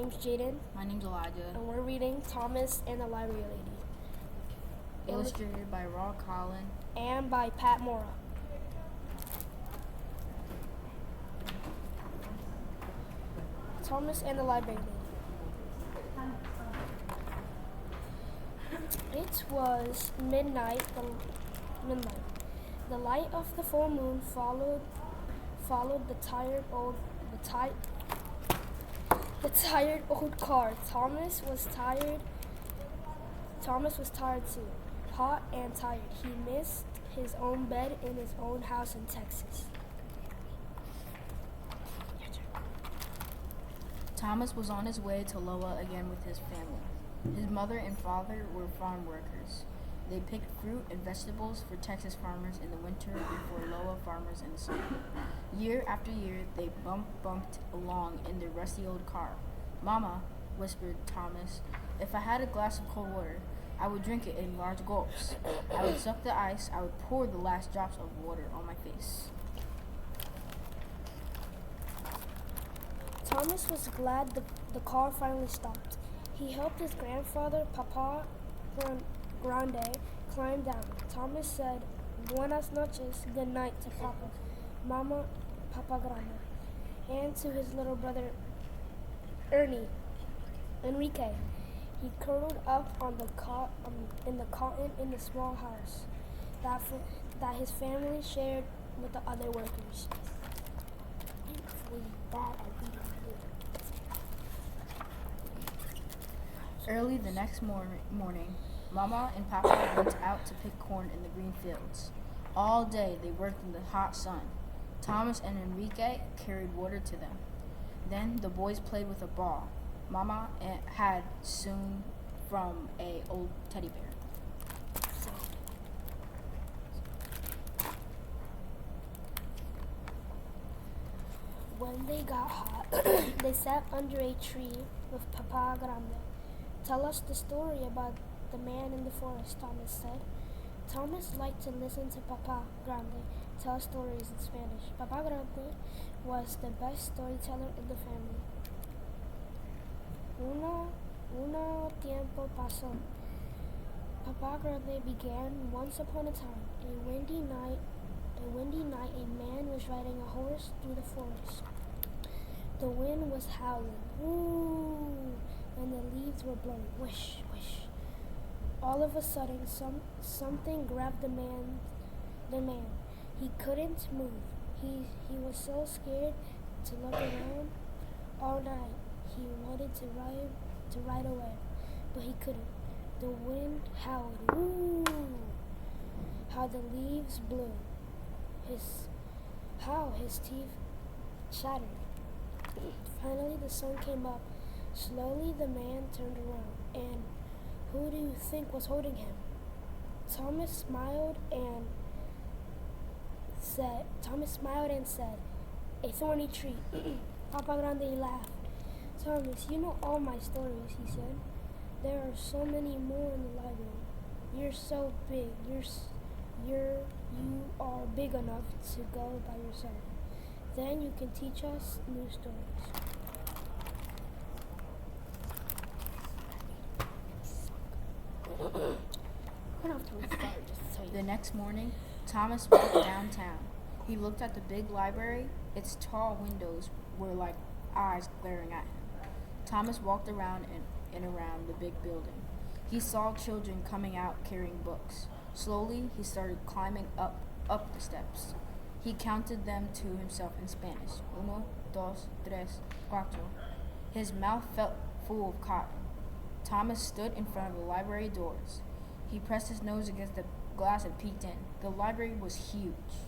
name's Jaden, My name's Elijah. and we're reading Thomas and the Library Lady. Illustrated by Raw Collin. And by Pat Mora. Thomas and the Library Lady. It was midnight. The light of the full moon followed the tired old car. Thomas was tired too, hot and tired. He missed his own bed in his own house in Texas. Thomas was on his way to Loa again with his family. His mother and father were farm workers. They picked fruit and vegetables for Texas farmers in the winter and for Loa farmers in the summer. Year after year, they bumped along in their rusty old car. "Mama," whispered Thomas, "if I had a glass of cold water, I would drink it in large gulps. I would suck the ice, I would pour the last drops of water on my face." Thomas was glad the car finally stopped. He helped his grandfather, Papa Grande, climb down. Thomas said, "Buenas noches," good night to Papa, Mama, Papa Grande, and to his little brother, Enrique. He curled up on in the cotton in the small house that his family shared with the other workers. Early the next morning, Mama and Papa went out to pick corn in the green fields. All day they worked in the hot sun. Thomas and Enrique carried water to them. Then the boys played with a ball Mama had sewn from an old teddy bear. When they got hot, they sat under a tree with Papa Grande. "Tell us the story about the man in the forest," Thomas said. Thomas liked to listen to Papa Grande tell stories in Spanish. Papa Grande was the best storyteller in the family. Una tiempo pasó. Papa Grande began. Once upon a time, a windy night, a man was riding a horse through the forest. The wind was howling, woo, and the leaves were blowing, wish, wish. All of a sudden, something grabbed the man. He couldn't move. He was so scared to look around. All night, he wanted to ride away, but he couldn't. The wind howled, woo, how the leaves blew. His teeth chattered. Finally, the sun came up. Slowly, the man turned around, and who do you think was holding him? Thomas smiled and said, "A thorny tree." Papa Grande laughed. "Thomas, you know all my stories," he said. "There are so many more in the library. You're so big. You are big enough to go by yourself. Then you can teach us new stories." The next morning, Thomas walked downtown. He looked at the big library. Its tall windows were like eyes glaring at him. Thomas walked around and around the big building. He saw children coming out carrying books. Slowly, he started climbing up the steps. He counted them to himself in Spanish. Uno, dos, tres, cuatro. His mouth felt full of cotton. Thomas stood in front of the library doors. He pressed his nose against the glass and peeked in. The library was huge.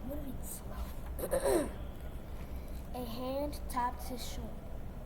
Moving slow. A hand tapped his shoulder.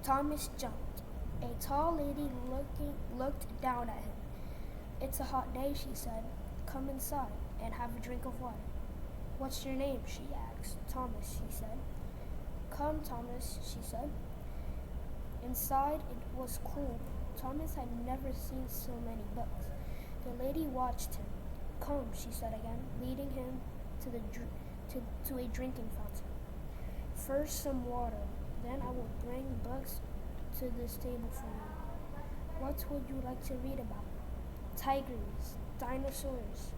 Thomas jumped. A tall lady looked down at him. "It's a hot day," she said. "Come inside and have a drink of water." "What's your name?" she asked. "Thomas," he said. "Come, Thomas," she said. Inside, it was cool. Thomas had never seen so many books. The lady watched him. "Come," she said again, leading him to to a drinking fountain. First some water, then I will bring books to this table for you. What would you like to read about? Tigers, dinosaurs,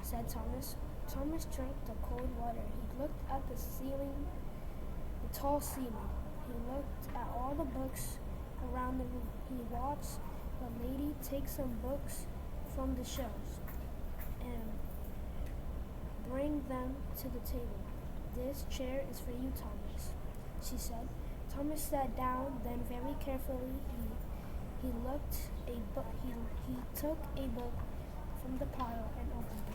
said Thomas. Thomas drank the cold water. He looked at the ceiling, the tall ceiling. He looked at all the books around the room. He watched the lady take some books from the shelves and bring them to the table. This chair is for you, Thomas, she said. Thomas sat down, then very carefully he took a book from the pile and opened it.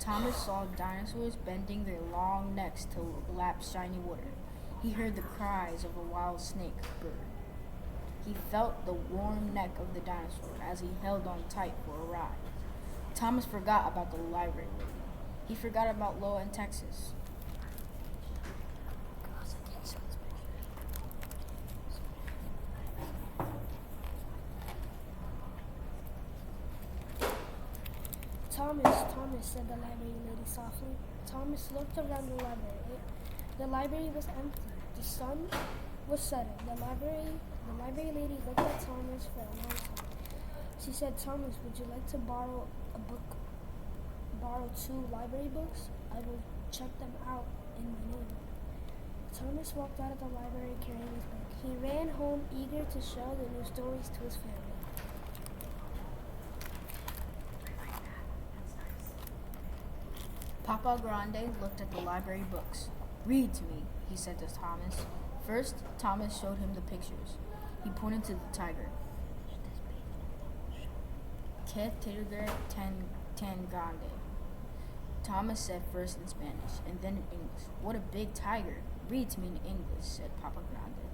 Thomas saw dinosaurs bending their long necks to lap shiny water. He heard the cries of a wild snake bird. He felt the warm neck of the dinosaur as he held on tight for a ride. Thomas forgot about the library lady. He forgot about Loa in Texas. Thomas, said the library lady softly. Thomas looked around the library. The library was empty. The sun was setting. The library lady looked at Thomas for a long time. She said, Thomas, would you like to borrow two library books? I will check them out in my name. Thomas walked out of the library carrying his book. He ran home eager to show the new stories to his family. Papa Grande looked at the library books. Read to me, he said to Thomas. First, Thomas showed him the pictures. He pointed to the tiger. Que tigre tan grande. Thomas said first in Spanish and then in English. What a big tiger. Read to me in English, said Papa Grande.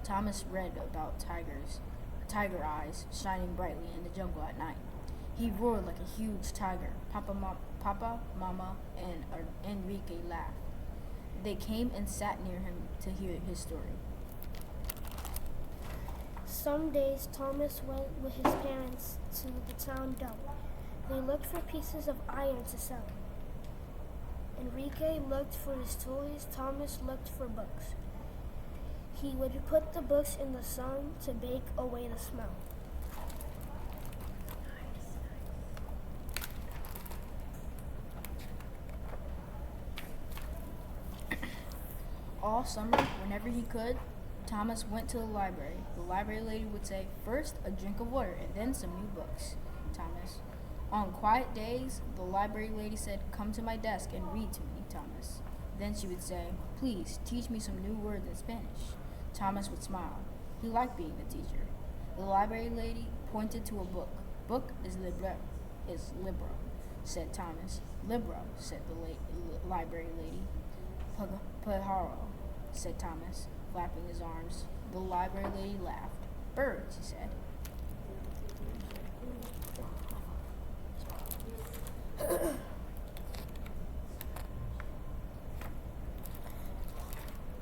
Thomas read about tiger eyes shining brightly in the jungle at night. He roared like a huge tiger. Papa, Mama, and Enrique laughed. They came and sat near him to hear his story. Some days Thomas went with his parents to the town dump. They looked for pieces of iron to sell. Enrique looked for his toys. Thomas looked for books. He would put the books in the sun to bake away the smell. All summer, whenever he could, Thomas went to the library. The library lady would say, first a drink of water and then some new books, Thomas. On quiet days, the library lady said, come to my desk and read to me, Thomas. Then she would say, please teach me some new words in Spanish. Thomas would smile. He liked being the teacher. The library lady pointed to a book. Book is libro, said Thomas. Libro, said the library lady. Pajaro, said Thomas, flapping his arms. The library lady laughed. Birds, he said.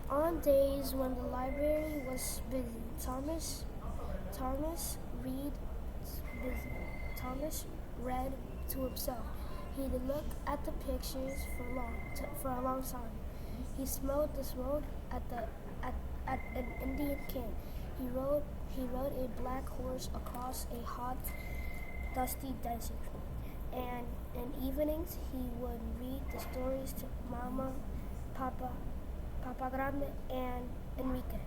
On days when the library was busy, Thomas read to himself. He'd look at the pictures for a long time. He smelled the smoke at an Indian camp. He rode a black horse across a hot, dusty desert. And in evenings, he would read the stories to Mama, Papa Grande, and Enrique.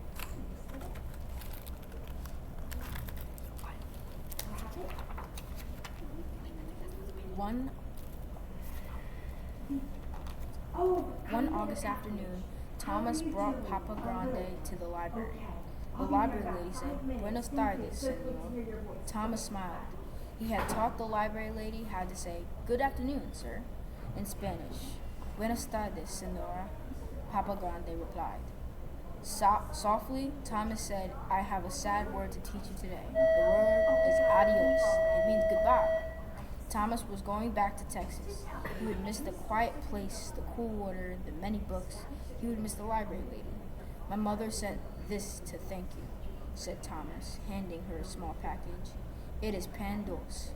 One August afternoon, Thomas brought Papa Grande to the library. The library lady said, Buenos tardes, senor. Thomas smiled. He had taught the library lady how to say, good afternoon, sir, in Spanish. Buenos tardes, senora, Papa Grande replied. Softly, Thomas said, I have a sad word to teach you today. The word is adios. It means goodbye. Thomas was going back to Texas. He would miss the quiet place, the cool water, the many books. He would miss the library lady. My mother sent this to thank you, said Thomas, handing her a small package. It is pan dulce.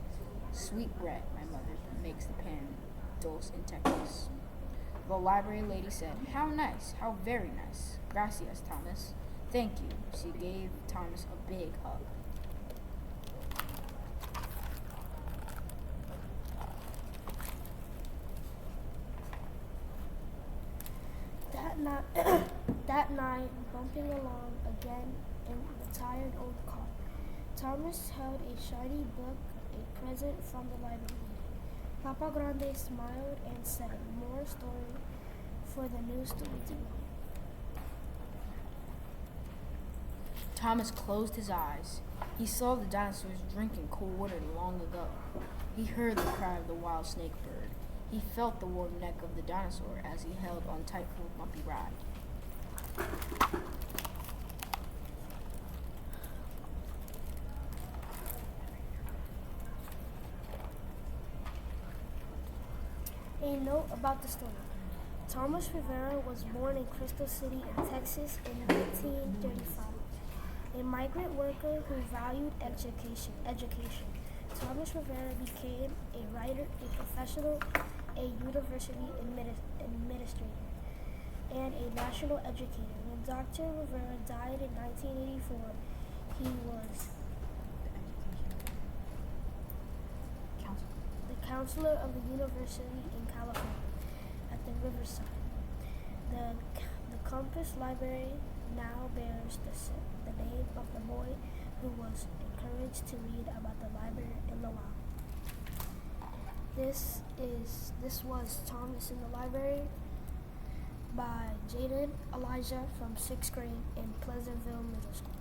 Sweet bread, my mother makes the pan dulce in Texas. The library lady said, "How nice, how very nice. Gracias, Thomas." "Thank you." She gave Thomas a big hug. That night, bumping along again in the tired old car, Thomas held a shiny book, a present from the library. Papa Grande smiled and said, "More story for the new story tonight." Thomas closed his eyes. He saw the dinosaurs drinking cool water long ago. He heard the cry of the wild snake bird. He felt the warm neck of the dinosaur as he held on tight for a bumpy ride. A note about the story. Thomas Rivera was born in Crystal City in Texas in 1935. A migrant worker who valued education. Thomas Rivera became a writer, a professional, a university administrator, and a national educator. When Dr. Rivera died in 1984, he was the counselor of the university in California at the Riverside. The campus library now bears the name of the boy who was encouraged to read about the library in the wild. This was Thomas in the Library by Jaden Elijah from 6th grade in Pleasantville Middle School.